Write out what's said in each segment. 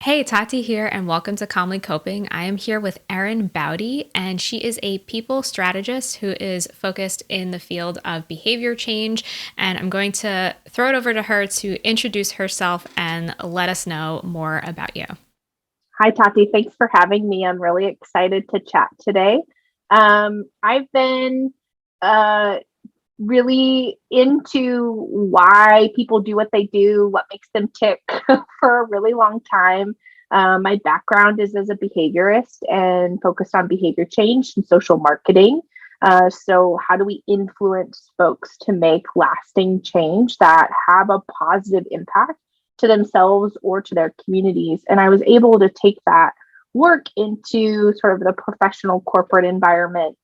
Hey, Tati here, and welcome to Calmly Coping. I am here with Erin Baute, and she is a people strategist who is focused in the field of behavior change. And I'm going to throw it over to her to introduce herself and let us know more about you. Hi, Tati. Thanks for having me. I'm really excited to chat today. I've been uh, really into why people do what they do, what makes them tick for a really long time. My background is as a behaviorist and focused on behavior change and social marketing. So, how do we influence folks to make lasting change that have a positive impact to themselves or to their communities? And I was able to take that work into sort of the professional corporate environment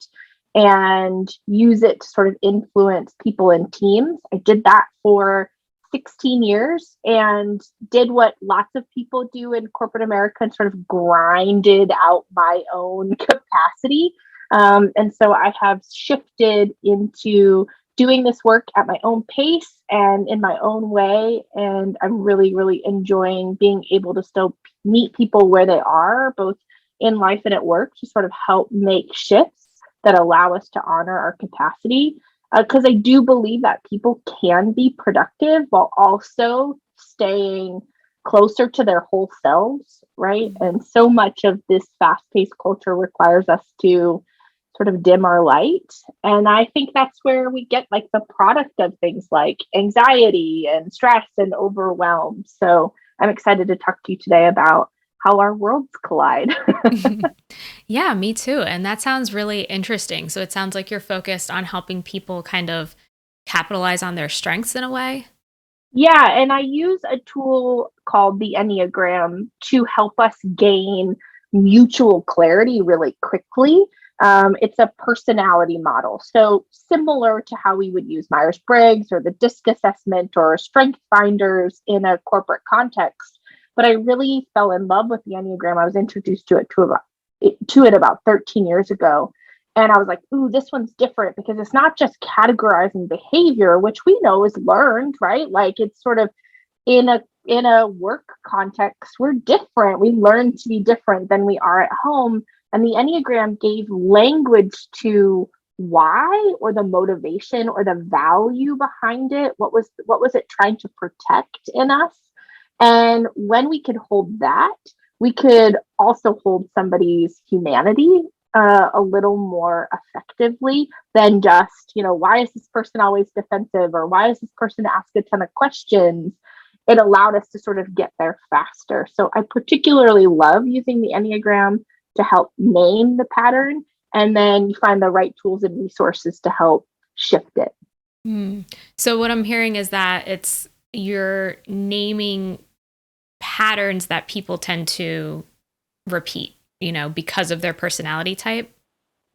and use it to sort of influence people in teams. I did that for 16 years and did what lots of people do in corporate America and sort of grinded out my own capacity. And so I have shifted into doing this work at my own pace and in my own way. And I'm really, really enjoying being able to still meet people where they are, both in life and at work, to sort of help make shifts that allow us to honor our capacity. Because I do believe that people can be productive while also staying closer to their whole selves, right? And so much of this fast paced culture requires us to sort of dim our light. And I think that's where we get like the product of things like anxiety and stress and overwhelm. So I'm excited to talk to you today about how our worlds collide. Yeah, me too. And that sounds really interesting. So it sounds like you're focused on helping people kind of capitalize on their strengths in a way. Yeah, and I use a tool called the Enneagram to help us gain mutual clarity really quickly. It's a personality model. So, similar to how we would use Myers Briggs or the DISC assessment or strength finders in a corporate context. But I really fell in love with the Enneagram. I was introduced to it about 13 years ago. And I was like, ooh, this one's different because it's not just categorizing behavior, which we know is learned, right? Like it's sort of in a work context, we're different. We learn to be different than we are at home. And the Enneagram gave language to why or the motivation or the value behind it. What was it trying to protect in us? And when we could hold that, we could also hold somebody's humanity a little more effectively than just, why is this person always defensive or why does this person ask a ton of questions? It allowed us to sort of get there faster. So I particularly love using the Enneagram to help name the pattern. And then you find the right tools and resources to help shift it. Hmm. So what I'm hearing is that it's you're naming patterns that people tend to repeat, because of their personality type.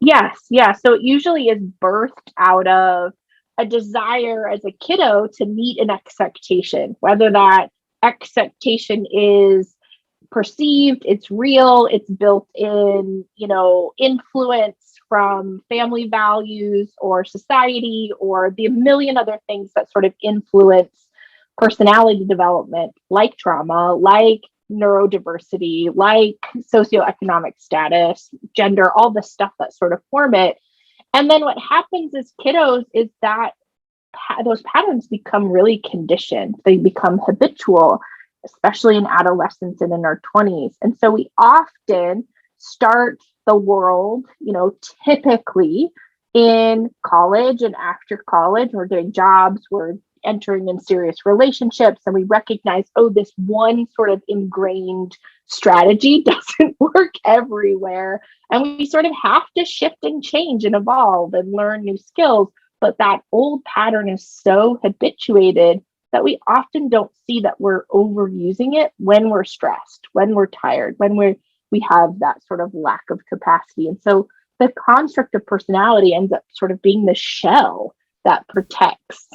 Yes, yeah. So it usually is birthed out of a desire as a kiddo to meet an expectation, whether that expectation is perceived, it's real, it's built in, influence from family values or society or the million other things that sort of influence personality development, like trauma, like neurodiversity, like socioeconomic status, gender, all the stuff that sort of form it. And then what happens as kiddos is that those patterns become really conditioned. They become habitual, especially in adolescence and in our 20s. And so we often start the world, typically in college and after college. We're getting jobs, we're entering in serious relationships, and we recognize, oh, this one sort of ingrained strategy doesn't work everywhere. And we sort of have to shift and change and evolve and learn new skills. But that old pattern is so habituated that we often don't see that we're overusing it when we're stressed, when we're tired, when we have that sort of lack of capacity. And so the construct of personality ends up sort of being the shell that protects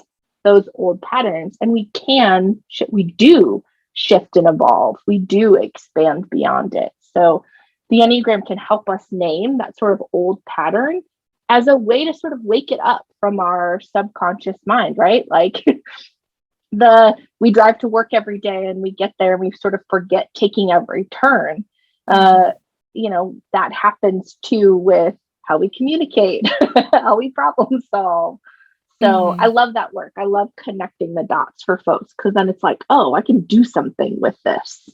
those old patterns. And we do shift and evolve. We do expand beyond it. So the Enneagram can help us name that sort of old pattern as a way to sort of wake it up from our subconscious mind, right? Like we drive to work every day and we get there and we sort of forget taking every turn. That happens too with how we communicate, how we problem solve. So I love that work. I love connecting the dots for folks, because then it's like, oh, I can do something with this.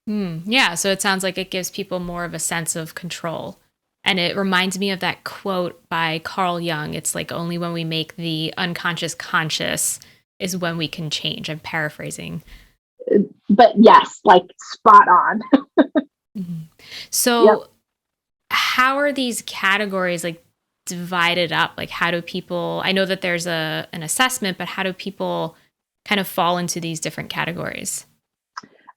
Yeah. So it sounds like it gives people more of a sense of control. And it reminds me of that quote by Carl Jung. It's like, only when we make the unconscious conscious is when we can change. I'm paraphrasing. But yes, like spot on. So Yep. how are these categories like divided up? Like, how do people, I know that there's an assessment, but how do people kind of fall into these different categories?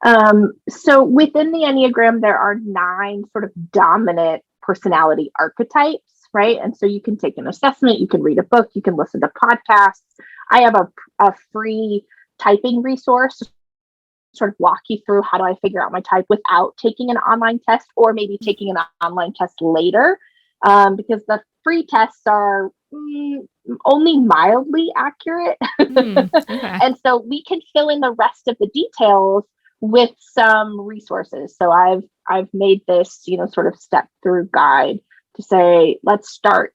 So within the Enneagram, there are 9 sort of dominant personality archetypes, right? And so you can take an assessment, you can read a book, you can listen to podcasts. I have a free typing resource to sort of walk you through how do I figure out my type without taking an online test, or maybe taking an online test later, because the free tests are only mildly accurate. Okay. And so we can fill in the rest of the details with some resources. So I've made this, sort of step through guide to say, let's start,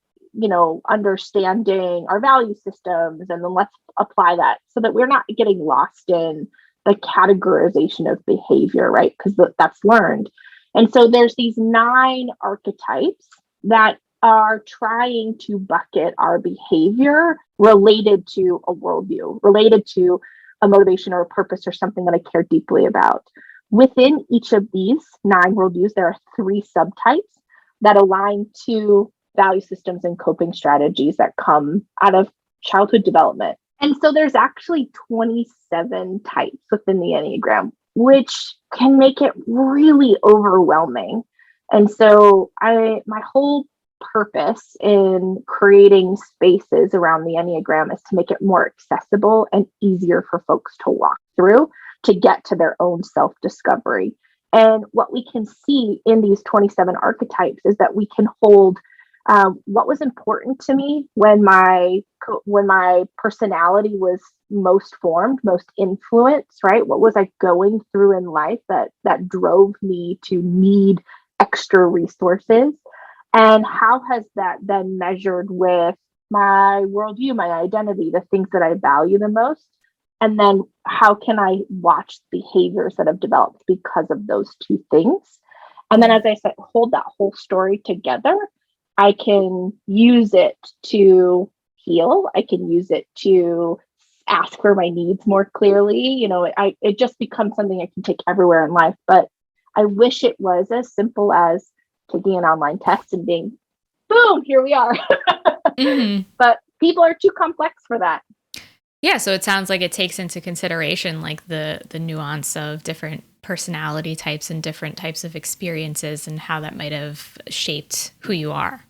understanding our value systems, and then let's apply that so that we're not getting lost in the categorization of behavior, right? Because that's learned. And so there's these 9 archetypes that are trying to bucket our behavior related to a worldview, related to a motivation or a purpose or something that I care deeply about. Within each of these 9 worldviews, there are 3 subtypes that align to value systems and coping strategies that come out of childhood development. And so there's actually 27 types within the Enneagram, which can make it really overwhelming. And so my whole purpose in creating spaces around the Enneagram is to make it more accessible and easier for folks to walk through to get to their own self-discovery. And what we can see in these 27 archetypes is that we can hold what was important to me when my personality was most formed, most influenced, right? What was I going through in life that drove me to need extra resources? And how has that then measured with my worldview, my identity, the things that I value the most? And then how can I watch behaviors that have developed because of those 2 things? And then, as I said, hold that whole story together. I can use it to heal. I can use it to ask for my needs more clearly. It just becomes something I can take everywhere in life. But I wish it was as simple as taking an online test and being, boom, here we are. But people are too complex for that. Yeah, so it sounds like it takes into consideration like the nuance of different personality types and different types of experiences and how that might have shaped who you are.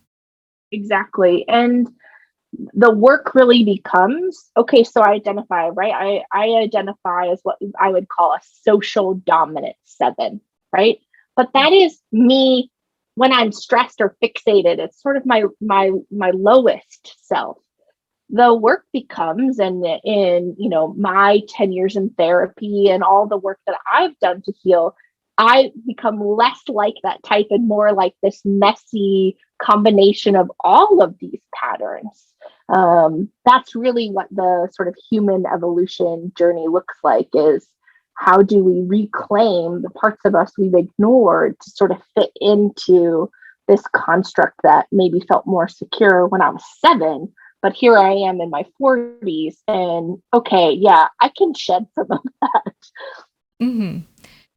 Exactly. And the work really becomes, okay, so I identify, right? I identify as what I would call a social dominant 7, right? But that is me when I'm stressed or fixated. It's sort of my lowest self. The work becomes, and in my 10 years in therapy and all the work that I've done to heal, I become less like that type and more like this messy combination of all of these patterns. That's really what the sort of human evolution journey looks like, is how do we reclaim the parts of us we've ignored to sort of fit into this construct that maybe felt more secure when I was 7, but here I am in my 40s, and okay, yeah, I can shed some of that.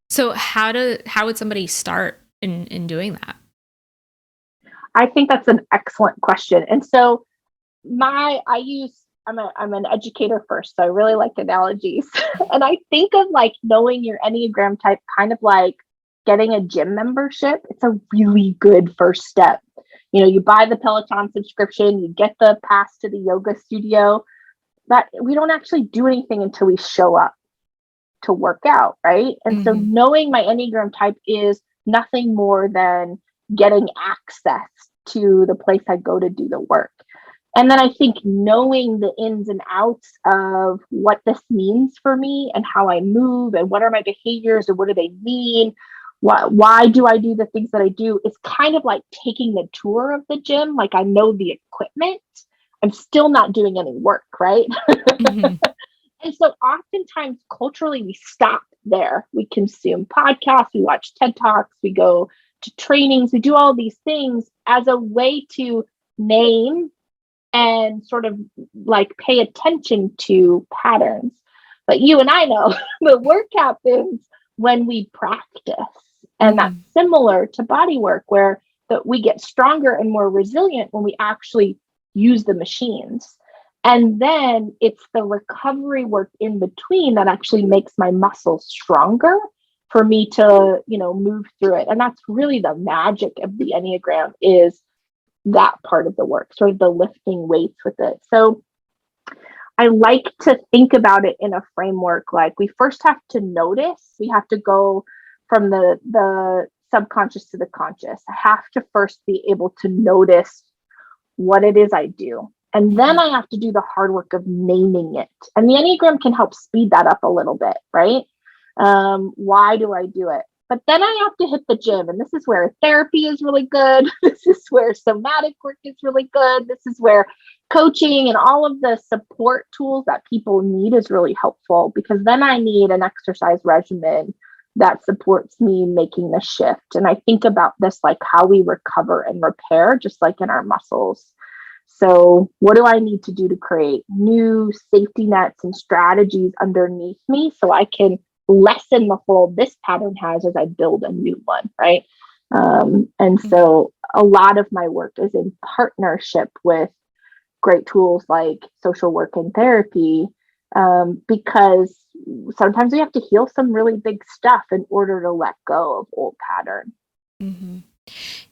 So how would somebody start in doing that? I think that's an excellent question. And so I'm an educator first, so I really like analogies. And I think of like knowing your Enneagram type kind of like getting a gym membership. It's a really good first step. You buy the Peloton subscription, you get the pass to the yoga studio, that we don't actually do anything until we show up to work out, right? And so knowing my Enneagram type is nothing more than getting access to the place I go to do the work. And then I think knowing the ins and outs of what this means for me and how I move and what are my behaviors and what do they mean, why do I do the things that I do, is kind of like taking the tour of the gym. Like I know the equipment, I'm still not doing any work, right? Mm-hmm. And so oftentimes culturally we stop there. We consume podcasts, we watch TED Talks, we go to trainings, we do all these things as a way to name and sort of like pay attention to patterns. But you and I know the work happens when we practice. And that's Mm-hmm. similar to body work, where that we get stronger and more resilient when we actually use the machines. And then it's the recovery work in between that actually makes my muscles stronger for me to, move through it. And that's really the magic of the Enneagram, is that part of the work, sort of the lifting weights with it. So I like to think about it in a framework like we first have to notice, we have to go from the subconscious to the conscious. I have to first be able to notice what it is I do. And then I have to do the hard work of naming it. And the Enneagram can help speed that up a little bit, right? Why do I do it? But then I have to hit the gym. And this is where therapy is really good. This is where somatic work is really good. This is where coaching and all of the support tools that people need is really helpful, because then I need an exercise regimen that supports me making the shift. And I think about this like how we recover and repair, just like in our muscles. So what do I need to do to create new safety nets and strategies underneath me so I can lessen the hold this pattern has as I build a new one, right? And so a lot of my work is in partnership with great tools like social work and therapy, because sometimes we have to heal some really big stuff in order to let go of old patterns. Mm-hmm.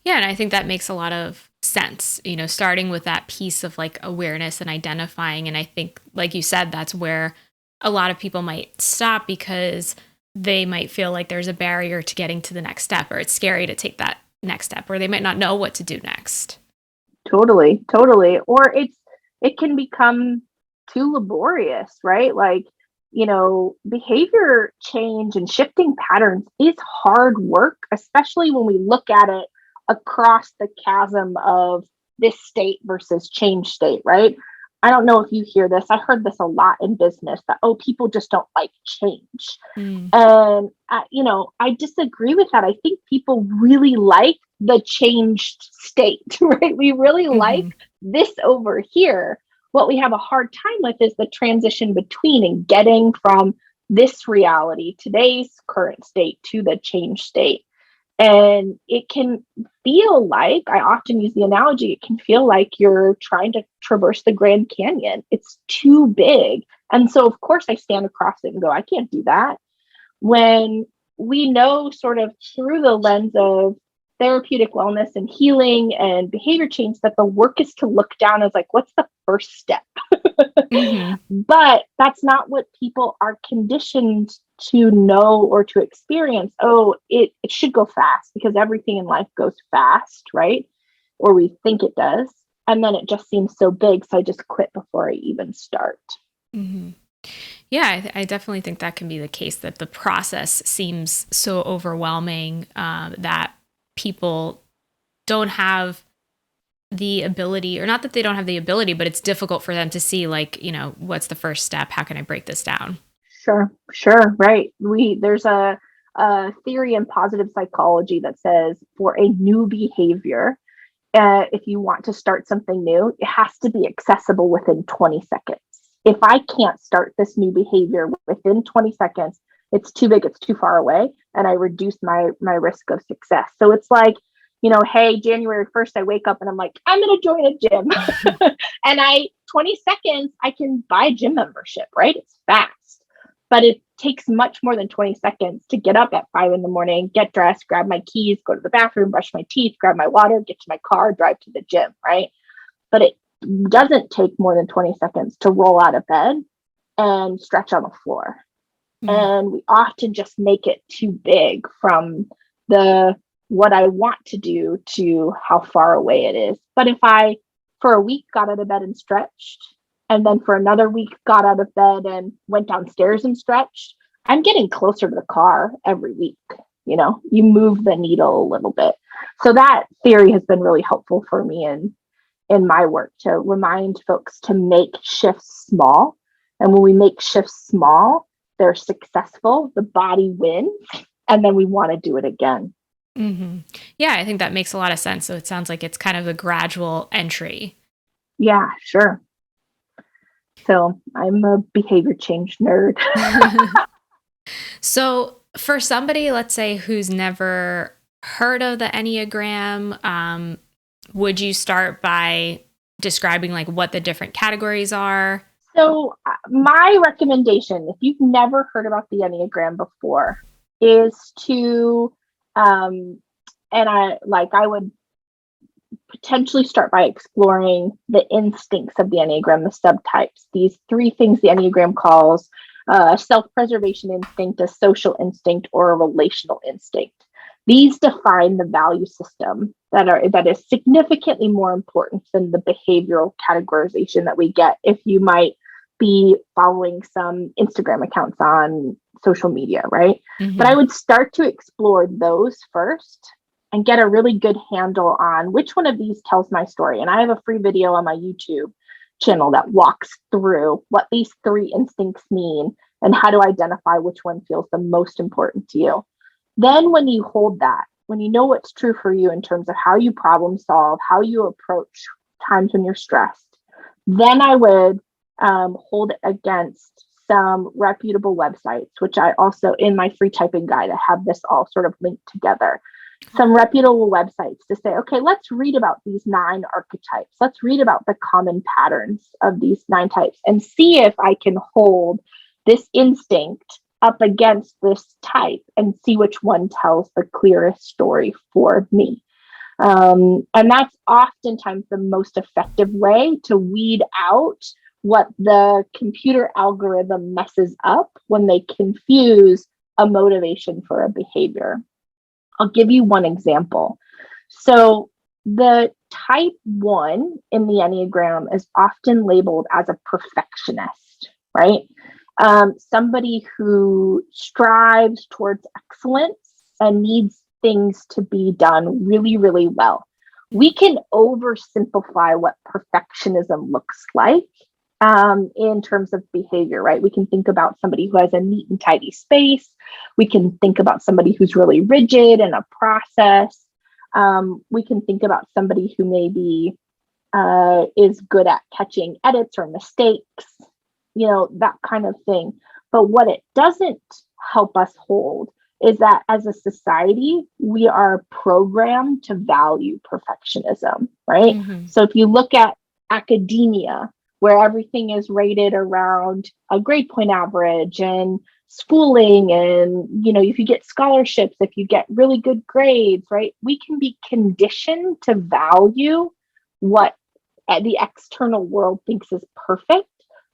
Yeah, and I think that makes a lot of sense, starting with that piece of like awareness and identifying. And I think, like you said, that's where a lot of people might stop, because they might feel like there's a barrier to getting to the next step, or it's scary to take that next step, or they might not know what to do next. Totally, totally. Or it can become too laborious, right? Like, behavior change and shifting patterns is hard work, especially when we look at it across the chasm of this state versus change state, right? I don't know if you hear this. I heard this a lot in business that, oh, people just don't like change. Mm. And, I disagree with that. I think people really like the changed state, right? We really like this over here. What we have a hard time with is the transition between and getting from this reality, today's current state, to the change state. And it can feel like, I often use the analogy, it can feel like you're trying to traverse the Grand Canyon. It's too big. And so, of course, I stand across it and go, I can't do that. When we know, sort of through the lens of therapeutic wellness and healing and behavior change, that the work is to look down as like, what's the first step? Mm-hmm. But that's not what people are conditioned to know or to experience. Oh, it should go fast because everything in life goes fast, right? Or we think it does. And then it just seems so big. So I just quit before I even start. Mm-hmm. Yeah, I definitely think that can be the case, that the process seems so overwhelming, that people don't have the ability, or not that they don't have the ability, but it's difficult for them to see, like, what's the first step? How can I break this down? Sure, right. There's a theory in positive psychology that says for a new behavior, if you want to start something new, it has to be accessible within 20 seconds. If I can't start this new behavior within 20 seconds, it's too big, it's too far away, and I reduce my risk of success. So it's like, hey, January 1st, I wake up and I'm like, I'm going to join a gym. And 20 seconds, I can buy a gym membership, right? It's fast. But it takes much more than 20 seconds to get up at 5 a.m, get dressed, grab my keys, go to the bathroom, brush my teeth, grab my water, get to my car, drive to the gym, right? But it doesn't take more than 20 seconds to roll out of bed and stretch on the floor. And we often just make it too big from what I want to do to how far away it is. But if I for a week, got out of bed and stretched, and then for another week, got out of bed and went downstairs and stretched, I'm getting closer to the car every week. You move the needle a little bit. So that theory has been really helpful for me in my work, to remind folks to make shifts small. And when we make shifts small, they're successful, the body wins, and then we want to do it again. Mm-hmm. Yeah, I think that makes a lot of sense. So it sounds like it's kind of a gradual entry. Yeah, sure. So I'm a behavior change nerd. So for somebody, let's say, who's never heard of the Enneagram, would you start by describing like what the different categories are? So my recommendation, if you've never heard about the Enneagram before, is to, and I would potentially start by exploring the instincts of the Enneagram, the subtypes, these 3 things the Enneagram calls a self-preservation instinct, a social instinct, or a relational instinct. These define the value system that is significantly more important than the behavioral categorization that we get if you might be following some Instagram accounts on social media, right? Mm-hmm. But I would start to explore those first and get a really good handle on which one of these tells my story. And I have a free video on my YouTube channel that walks through what these 3 instincts mean and how to identify which one feels the most important to you. Then when you hold that, when you know what's true for you in terms of how you problem solve, how you approach times when you're stressed, then I would hold it against some reputable websites, which I also, in my free typing guide, I have this all sort of linked together. Some reputable websites to say, okay, let's read about these 9 archetypes. Let's read about the common patterns of these 9 types and see if I can hold this instinct up against this type and see which one tells the clearest story for me. And that's oftentimes the most effective way to weed out what the computer algorithm messes up when they confuse a motivation for a behavior. I'll give you one example. So the type 1 in the Enneagram is often labeled as a perfectionist, right? Somebody who strives towards excellence and needs things to be done really, really well. We can oversimplify what perfectionism looks like in terms of behavior, right? We can think about somebody who has a neat and tidy space. We can think about somebody who's really rigid in a process. We can think about somebody who maybe is good at catching edits or mistakes, that kind of thing. But what it doesn't help us hold is that as a society, we are programmed to value perfectionism, right? Mm-hmm. So if you look at academia, where everything is rated around a grade point average and schooling, and, if you get scholarships, if you get really good grades, right? We can be conditioned to value what the external world thinks is perfect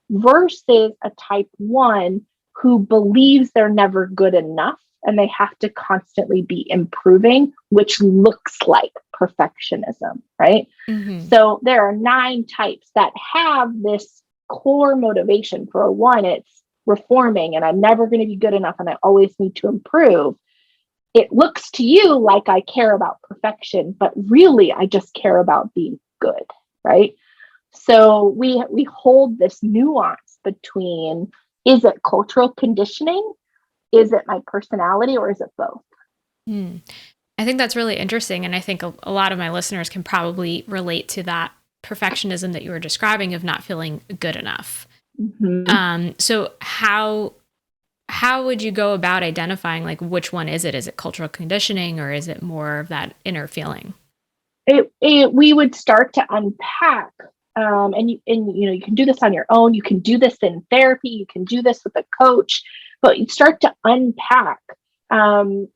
versus a type 1 who believes they're never good enough and they have to constantly be improving, which looks like perfectionism, right? Mm-hmm. So there are 9 types that have this core motivation. For a 1, it's reforming, and I'm never going to be good enough and I always need to improve. It looks to you like I care about perfection, but really I just care about being good, right? So we hold this nuance between, is it cultural conditioning? Is it my personality, or is it both? I think that's really interesting. And I think a lot of my listeners can probably relate to that perfectionism that you were describing of not feeling good enough. Mm-hmm. So how would you go about identifying like which one is it? Is it cultural conditioning, or is it more of that inner feeling? We would start to unpack, and you can do this on your own. You can do this in therapy. You can do this with a coach, but you start to unpack.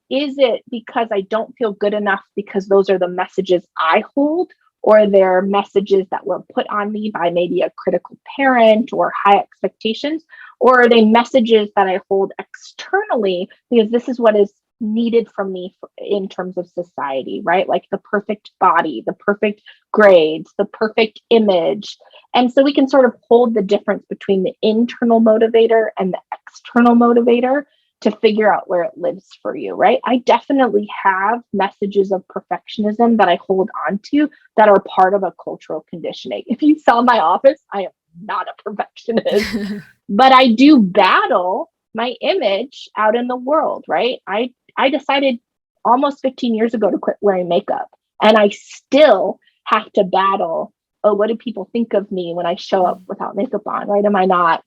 Is it because I don't feel good enough because those are the messages I hold, or they're messages that were put on me by maybe a critical parent or high expectations, or are they messages that I hold externally because this is what is needed from me in terms of society, right? Like the perfect body, the perfect grades, the perfect image. And so we can sort of hold the difference between the internal motivator and the external motivator to figure out where it lives for you, right? I definitely have messages of perfectionism that I hold on to that are part of a cultural conditioning. If you saw my office, I am not a perfectionist, but I do battle my image out in the world, right? I decided almost 15 years ago to quit wearing makeup, and I still have to battle, oh, what do people think of me when I show up without makeup on, right? Am I not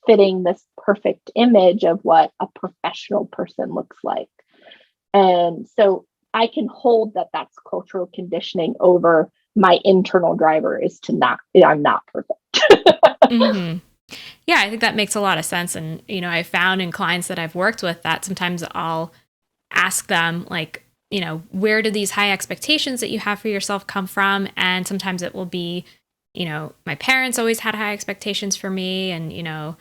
fitting this perfect image of what a professional person looks like? And so I can hold that that's cultural conditioning over my internal driver is to not, I'm not perfect. Mm-hmm. Yeah, I think that makes a lot of sense. And, I found in clients that I've worked with that sometimes I'll ask them, like, where do these high expectations that you have for yourself come from? And sometimes it will be, my parents always had high expectations for me. And,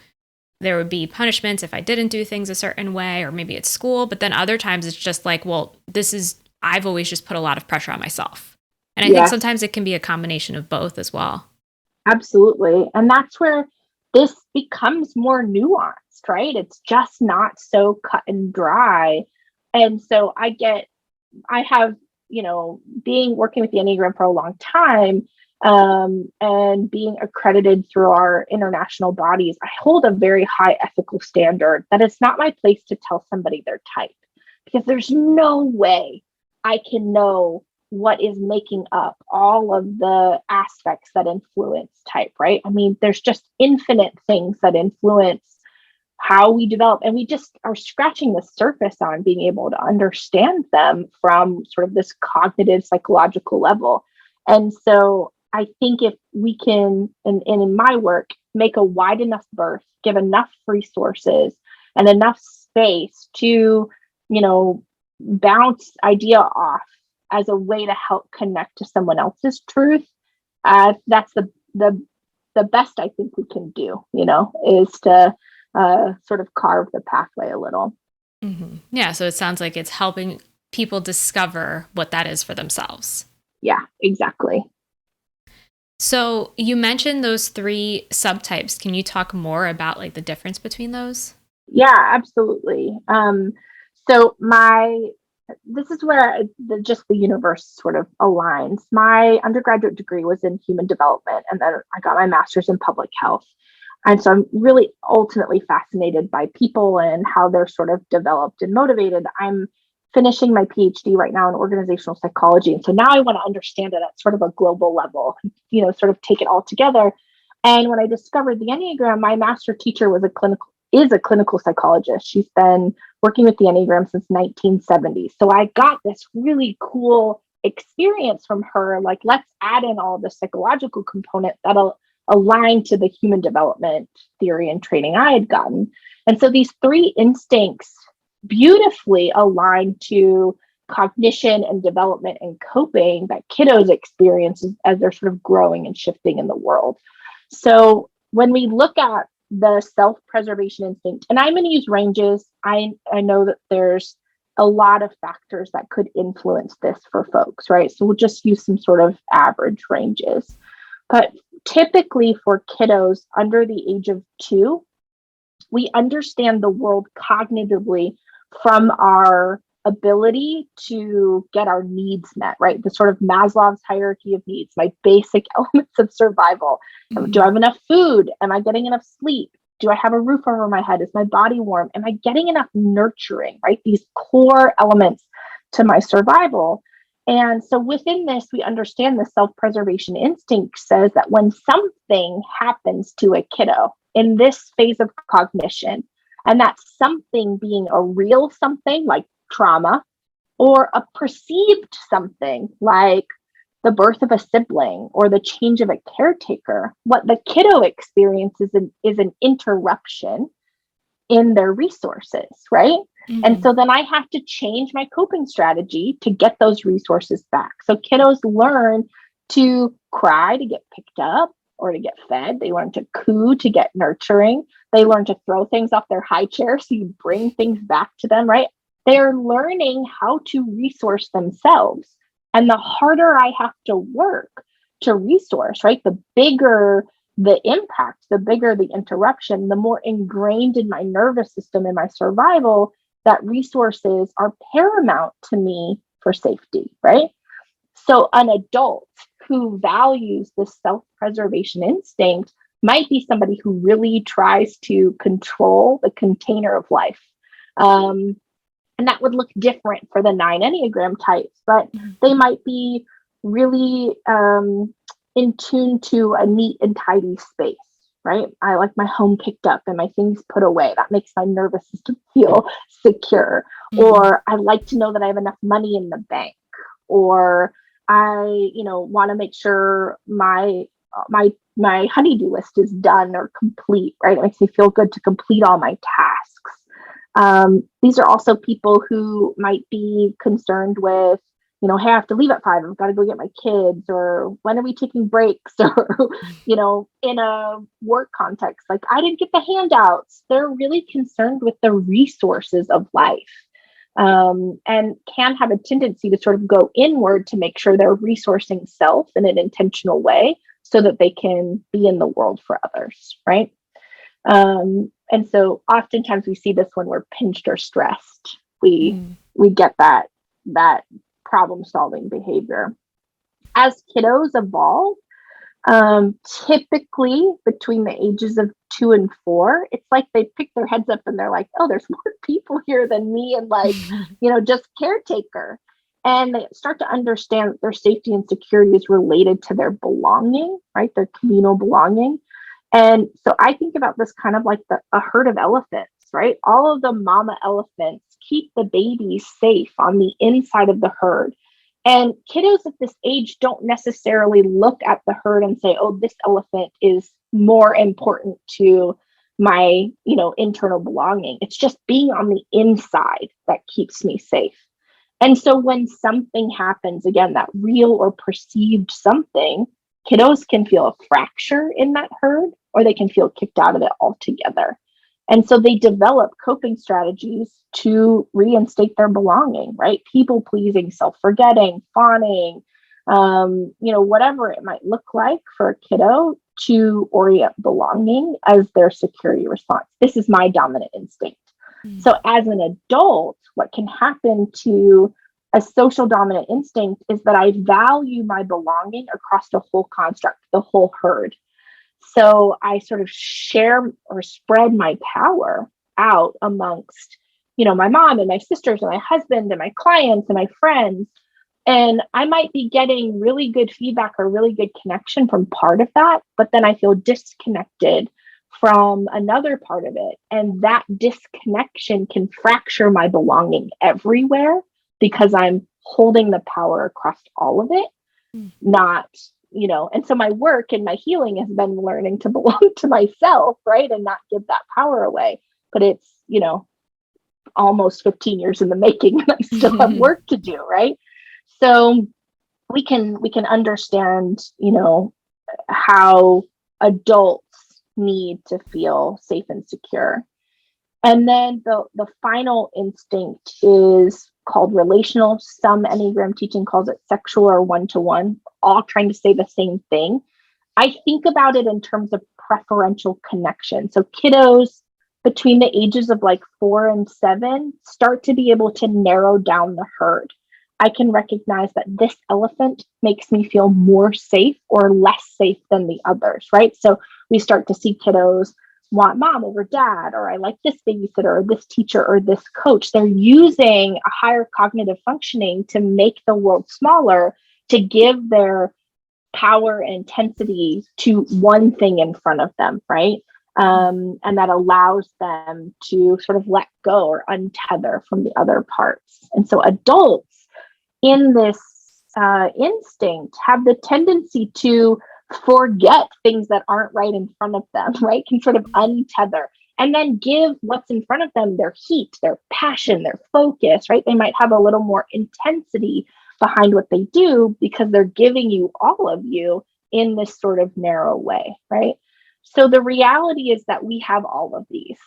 there would be punishments if I didn't do things a certain way, or maybe it's school. But then other times it's just like, well, I've always just put a lot of pressure on myself. And I think Yes, sometimes it can be a combination of both as well. absolutely. And that's where this becomes more nuanced, right? It's just not so cut and dry. And so I have, being working with the Enneagram for a long time, and being accredited through our international bodies, I hold a very high ethical standard that it's not my place to tell somebody their type, because there's no way I can know what is making up all of the aspects that influence type, right? I mean, there's just infinite things that influence how we develop, and we just are scratching the surface on being able to understand them from sort of this cognitive psychological level. And so I think if we can, and in my work, make a wide enough berth, give enough resources and enough space to, bounce idea off as a way to help connect to someone else's truth, that's the best I think we can do, is to sort of carve the pathway a little. Mm-hmm. Yeah. So it sounds like it's helping people discover what that is for themselves. Yeah, exactly. So you mentioned those three subtypes. Can you talk more about like the difference between those? Yeah, absolutely. So this is where just the universe sort of aligns. My undergraduate degree was in human development, and then I got my master's in public health. And so I'm really ultimately fascinated by people and how they're sort of developed and motivated. I'm finishing my PhD right now in organizational psychology. And so now I want to understand it at sort of a global level, sort of take it all together. And when I discovered the Enneagram, my master teacher is a clinical psychologist. She's been working with the Enneagram since 1970. So I got this really cool experience from her. Like, let's add in all the psychological component that'll align to the human development theory and training I had gotten. And so these three instincts beautifully align to cognition and development and coping that kiddos experience as they're sort of growing and shifting in the world. So when we look at the self-preservation instinct, and I'm going to use ranges. I know that there's a lot of factors that could influence this for folks, right? So we'll just use some sort of average ranges. But typically for kiddos under the age of 2, we understand the world cognitively from our ability to get our needs met, right? The sort of Maslow's hierarchy of needs, my basic elements of survival. Mm-hmm. Do I have enough food? Am I getting enough sleep? Do I have a roof over my head? Is my body warm? Am I getting enough nurturing, right? These core elements to my survival. And so within this, we understand the self-preservation instinct says that when something happens to a kiddo in this phase of cognition, and that's something being a real something like trauma, or a perceived something like the birth of a sibling or the change of a caretaker, what the kiddo experiences is an interruption in their resources, right? Mm-hmm. And so then I have to change my coping strategy to get those resources back. So kiddos learn to cry to get picked up or to get fed. They learn to coo to get nurturing. They learn to throw things off their high chair so you bring things back to them, right? They're learning how to resource themselves. And the harder I have to work to resource, right? The bigger the impact, the bigger the interruption, the more ingrained in my nervous system and my survival that resources are paramount to me for safety, right? So an adult who values the self-preservation instinct might be somebody who really tries to control the container of life. And that would look different for the 9 Enneagram types, but they might be really in tune to a neat and tidy space, right? I like my home picked up and my things put away. That makes my nervous system feel secure. Or I like to know that I have enough money in the bank. Or I, want to make sure my honeydew list is done or complete, right? It makes me feel good to complete all my tasks. These are also people who might be concerned with, hey, I have to leave at 5. I've got to go get my kids, or when are we taking breaks? Or, in a work context, like I didn't get the handouts. They're really concerned with the resources of life. And can have a tendency to sort of go inward to make sure they're resourcing self in an intentional way so that they can be in the world for others, right? And so oftentimes we see this when we're pinched or stressed. We get that problem solving behavior. As kiddos evolve, typically between the ages of 2 and 4, it's like they pick their heads up and they're like, oh, there's more people here than me, and like, just caretaker. And they start to understand that their safety and security is related to their belonging, right? Their communal belonging. And so I think about this kind of like a herd of elephants, right? All of the mama elephants keep the babies safe on the inside of the herd. And kiddos at this age don't necessarily look at the herd and say, oh, this elephant is more important to my, internal belonging. It's just being on the inside that keeps me safe. And so when something happens, again, that real or perceived something, kiddos can feel a fracture in that herd, or they can feel kicked out of it altogether. And so they develop coping strategies to reinstate their belonging, right? People pleasing, self-forgetting, fawning, whatever it might look like for a kiddo to orient belonging as their security response. This is my dominant instinct. So as an adult, what can happen to a social dominant instinct is that I value my belonging across the whole construct, the whole herd. So I sort of share or spread my power out amongst, my mom and my sisters and my husband and my clients and my friends. And I might be getting really good feedback or really good connection from part of that, but then I feel disconnected from another part of it. And that disconnection can fracture my belonging everywhere because I'm holding the power across all of it, not, and so my work and my healing has been learning to belong to myself, right? And not give that power away. But it's, almost 15 years in the making, and I still have work to do, right? So we can understand, how adults need to feel safe and secure. And then the final instinct is called relational. Some Enneagram teaching calls it sexual or one-to-one, all trying to say the same thing. I think about it in terms of preferential connection. So kiddos between the ages of like 4 and 7 start to be able to narrow down the herd. I can recognize that this elephant makes me feel more safe or less safe than the others, right? So we start to see kiddos want mom over dad, or I like this babysitter or this teacher or this coach. They're using a higher cognitive functioning to make the world smaller, to give their power and intensity to one thing in front of them, right? And that allows them to sort of let go or untether from the other parts. And so adults in this instinct have the tendency to forget things that aren't right in front of them, right? Can sort of untether and then give what's in front of them their heat, their passion, their focus, right? They might have a little more intensity behind what they do because they're giving you all of you in this sort of narrow way, right? So the reality is that we have all of these.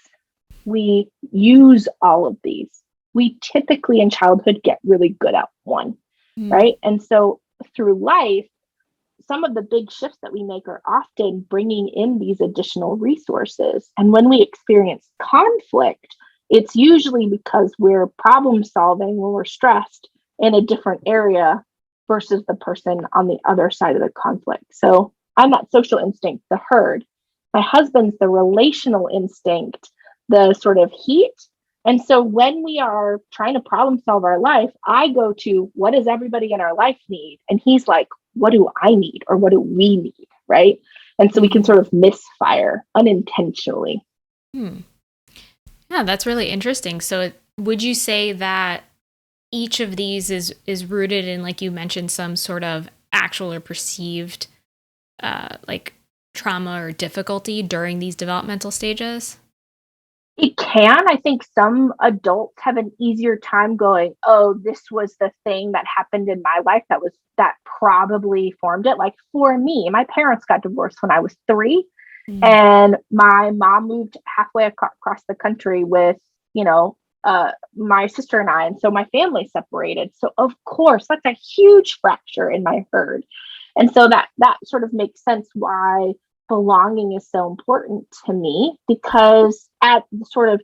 We use all of these. we typically in childhood get really good at one, Mm. right? And so through life, some of the big shifts that we make are often bringing in these additional resources. And when we experience conflict, it's usually because we're problem solving when we're stressed in a different area versus the person on the other side of the conflict. So I'm that social instinct, the herd. My husband's the relational instinct, the sort of heat. And so when we are trying to problem solve our life, I go to what does everybody in our life need? And he's like, what do I need or what do we need? Right. And so we can sort of misfire unintentionally. Hmm. Yeah, that's really interesting. So would you say that each of these is rooted in, like you mentioned, some sort of actual or perceived like trauma or difficulty during these developmental stages? It can. I think some adults have an easier time going, oh, this was the thing that happened in my life that probably formed it. Like for me, my parents got divorced when I was 3, Mm. and my mom moved halfway across the country with, my sister and I. And so my family separated. So of course, that's a huge fracture in my herd. And so that sort of makes sense why belonging is so important to me, because at the sort of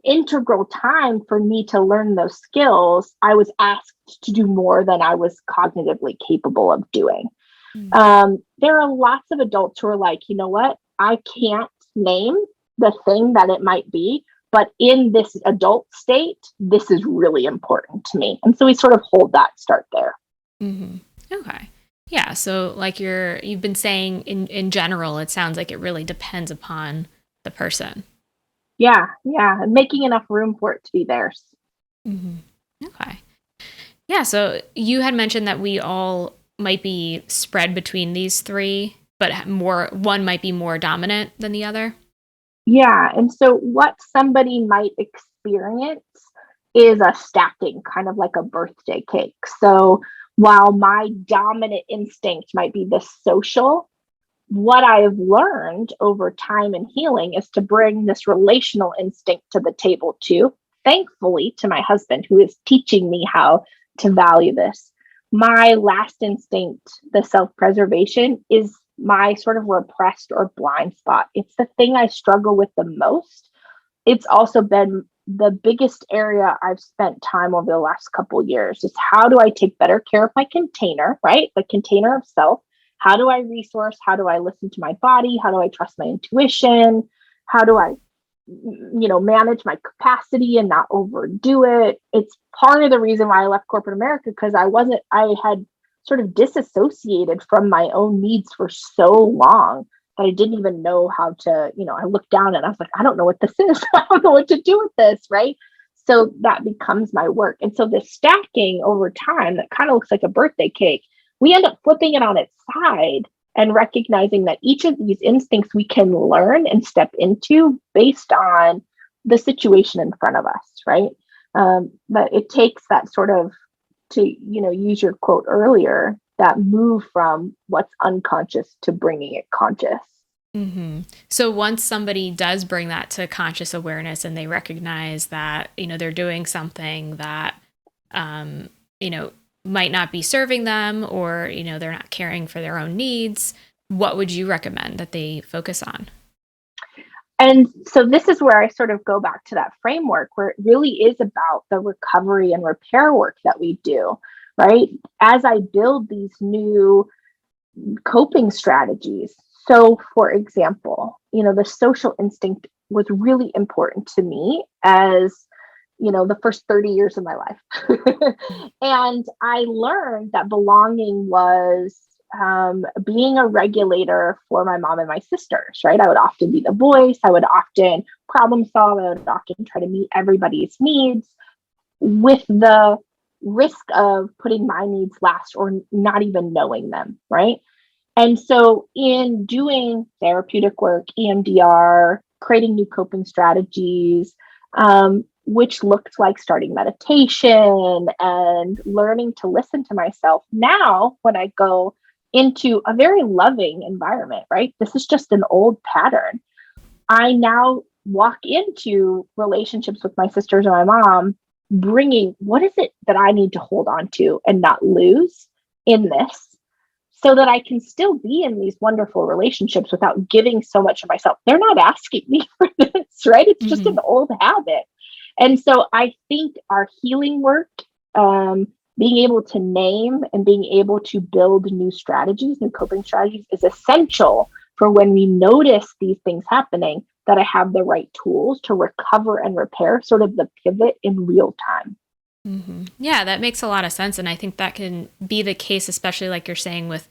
integral time for me to learn those skills, I was asked to do more than I was cognitively capable of doing. Mm. There are lots of adults who are like, you know what? I can't name the thing that it might be, but in this adult state, this is really important to me. And so we sort of hold that start there. Mm-hmm. Okay. Yeah. So like you've been saying in general, it sounds like it really depends upon the person. Yeah, yeah. And making enough room for it to be theirs. Mm-hmm. Okay. Yeah. So you had mentioned that we all might be spread between these three, but one might be more dominant than the other. Yeah. And so what somebody might experience is a stacking, kind of like a birthday cake. So while my dominant instinct might be the social, what I have learned over time and healing is to bring this relational instinct to the table too. Thankfully, to my husband, who is teaching me how to value this. My last instinct, the self preservation, is my sort of repressed or blind spot. It's the thing I struggle with the most. It's also been the biggest area I've spent time over the last couple of years is how do I take better care of my container, right? The container of self. How do I resource? How do I listen to my body? How do I trust my intuition? How do I, manage my capacity and not overdo it? It's part of the reason why I left corporate America, because I had sort of disassociated from my own needs for so long that I didn't even know how to, I looked down and I was like, I don't know what this is. I don't know what to do with this, right? So that becomes my work. And so the stacking over time, that kind of looks like a birthday cake, we end up flipping it on its side and recognizing that each of these instincts we can learn and step into based on the situation in front of us, right? But it takes that sort of, to use your quote earlier, that move from what's unconscious to bringing it conscious. Mm-hmm. So once somebody does bring that to conscious awareness and they recognize that, they're doing something that, you know, might not be serving them, or, they're not caring for their own needs, what would you recommend that they focus on? And so this is where I sort of go back to that framework where it really is about the recovery and repair work that we do, right? As I build these new coping strategies. So, for example, the social instinct was really important to me as, the first 30 years of my life. And I learned that belonging was being a regulator for my mom and my sisters, right? I would often be the voice. I would often problem solve. I would often try to meet everybody's needs with the risk of putting my needs last or not even knowing them, right? And so in doing therapeutic work, EMDR, creating new coping strategies, which looked like starting meditation and learning to listen to myself. Now, when I go into a very loving environment, right? This is just an old pattern. I now walk into relationships with my sisters and my mom bringing what is it that I need to hold on to and not lose in this, so that I can still be in these wonderful relationships without giving so much of myself. They're not asking me for this, right? It's just an old habit. And so I think our healing work, being able to name and being able to build new strategies, new coping strategies, is essential for when we notice these things happening, that I have the right tools to recover and repair, sort of the pivot in real time. Yeah, that makes a lot of sense. And I think that can be the case, especially like you're saying with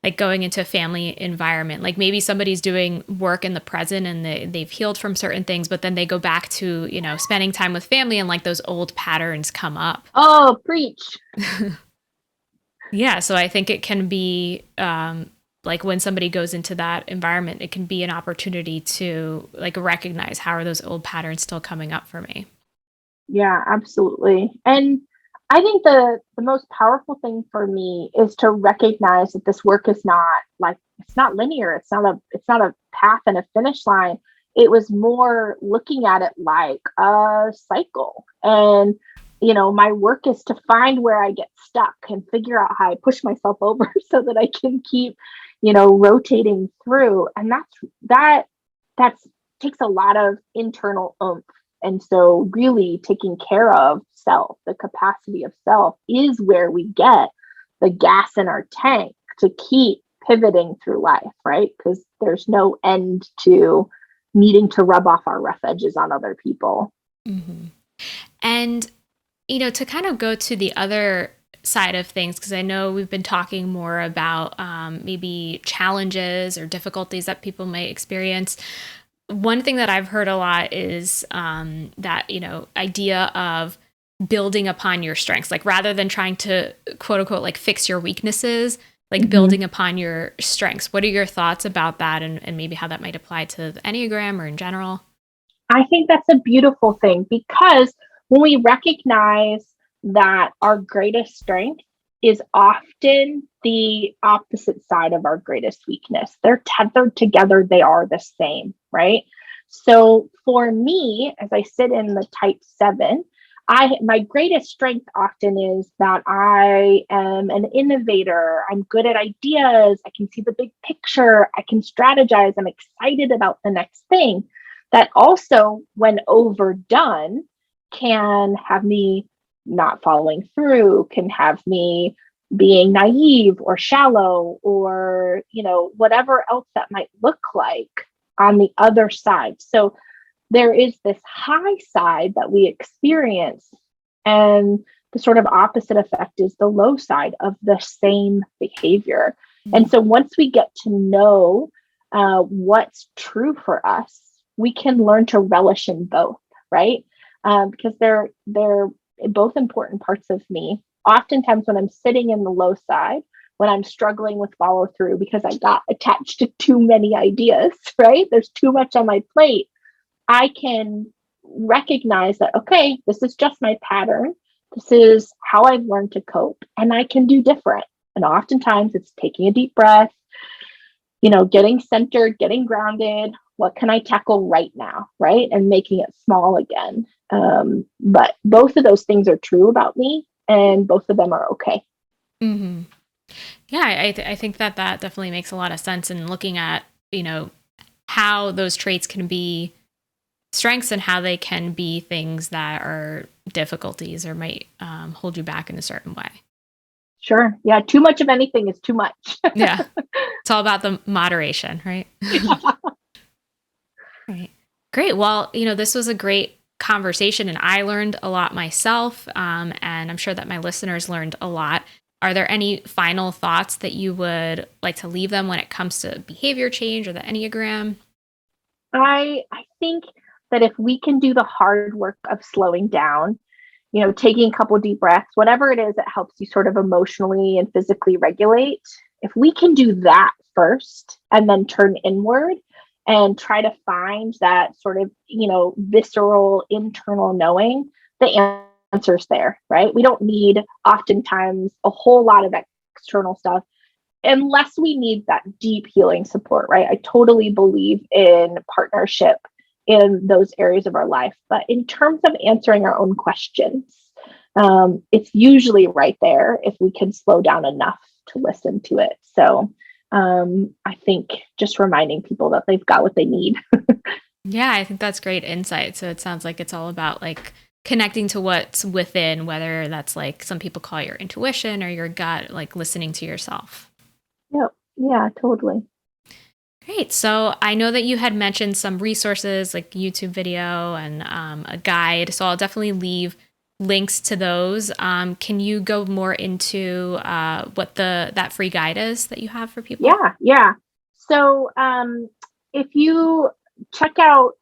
like going into a family environment. Like maybe somebody's doing work in the present and they've healed from certain things, but then they go back to, spending time with family and like those old patterns come up. Oh, preach. Yeah. So I think it can be like when somebody goes into that environment, it can be an opportunity to like recognize, how are those old patterns still coming up for me? Yeah, absolutely. And I think the most powerful thing for me is to recognize that this work is not like, it's not linear. It's not a path and a finish line. It was more looking at it like a cycle. And my work is to find where I get stuck and figure out how I push myself over so that I can keep, rotating through. And that's takes a lot of internal oomph. And so really taking care of self, the capacity of self, is where we get the gas in our tank to keep pivoting through life, right? Because there's no end to needing to rub off our rough edges on other people. And, to kind of go to the other side of things, because I know we've been talking more about maybe challenges or difficulties that people might experience. One thing that I've heard a lot is that, idea of building upon your strengths, like rather than trying to quote unquote, like fix your weaknesses, like building upon your strengths. What are your thoughts about that, and maybe how that might apply to the Enneagram or in general? I think that's a beautiful thing, because when we recognize that our greatest strength is often the opposite side of our greatest weakness, they're tethered together, they are the same, right? So for me, as I sit in the type 7, my greatest strength often is that I am an innovator. I'm good at ideas. I can see the big picture. I can strategize. I'm excited about the next thing. That also, when overdone, can have me not following through, can have me being naive or shallow, or, whatever else that might look like on the other side. So there is this high side that we experience, and the sort of opposite effect is the low side of the same behavior. And so once we get to know what's true for us, we can learn to relish in both, right? Because they're both important parts of me. Oftentimes when I'm sitting in the low side, when I'm struggling with follow through because I got attached to too many ideas, right? There's too much on my plate. I can recognize that, okay, this is just my pattern. This is how I've learned to cope, and I can do different. And oftentimes it's taking a deep breath, getting centered, getting grounded. What can I tackle right now, right? And making it small again. But both of those things are true about me, and both of them are okay. Yeah, I think that definitely makes a lot of sense in looking at, how those traits can be strengths and how they can be things that are difficulties or might hold you back in a certain way. Sure. Yeah. Too much of anything is too much. Yeah. It's all about the moderation, right? Right. Great. Well, this was a great conversation and I learned a lot myself. And I'm sure that my listeners learned a lot. Are there any final thoughts that you would like to leave them when it comes to behavior change or the Enneagram? I think that if we can do the hard work of slowing down, taking a couple deep breaths, whatever it is that helps you sort of emotionally and physically regulate, if we can do that first and then turn inward and try to find that sort of, visceral internal knowing, the answer's there, right? We don't need oftentimes a whole lot of external stuff unless we need that deep healing support, right? I totally believe in partnership in those areas of our life. But in terms of answering our own questions, it's usually right there if we can slow down enough to listen to it. So I think just reminding people that they've got what they need. Yeah, I think that's great insight. So it sounds like it's all about like connecting to what's within, whether that's like some people call your intuition or your gut, like listening to yourself. Yep. Yeah, totally. Great. So I know that you had mentioned some resources like YouTube video and a guide. So I'll definitely leave links to those. Can you go more into what the that free guide is that you have for people? Yeah. So if you check out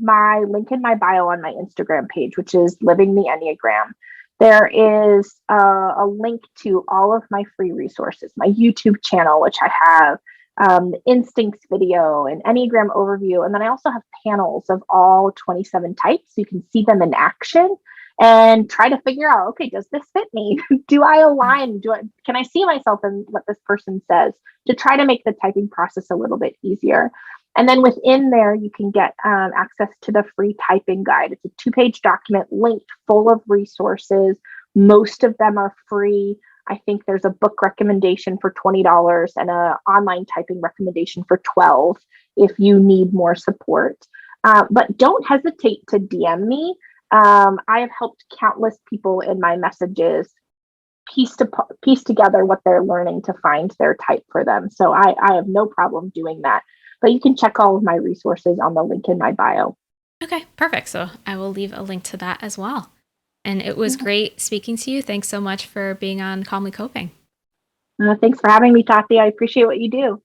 my link in my bio on my Instagram page, which is Living the Enneagram, there is a link to all of my free resources, my YouTube channel, which I have the instincts video and Enneagram overview. And then I also have panels of all 27 types. So you can see them in action and try to figure out, okay, does this fit me? Do I align? Can I see myself in what this person says, to try to make the typing process a little bit easier? And then within there, you can get access to the free typing guide. It's a 2-page document linked full of resources. Most of them are free. I think there's a book recommendation for $20 and an online typing recommendation for $12 if you need more support. But don't hesitate to DM me. I have helped countless people in my messages piece together what they're learning to find their type for them. So I have no problem doing that. But you can check all of my resources on the link in my bio. Okay, perfect. So I will leave a link to that as well. And it was great speaking to you. Thanks so much for being on Calmly Coping. Thanks for having me, Tati. I appreciate what you do.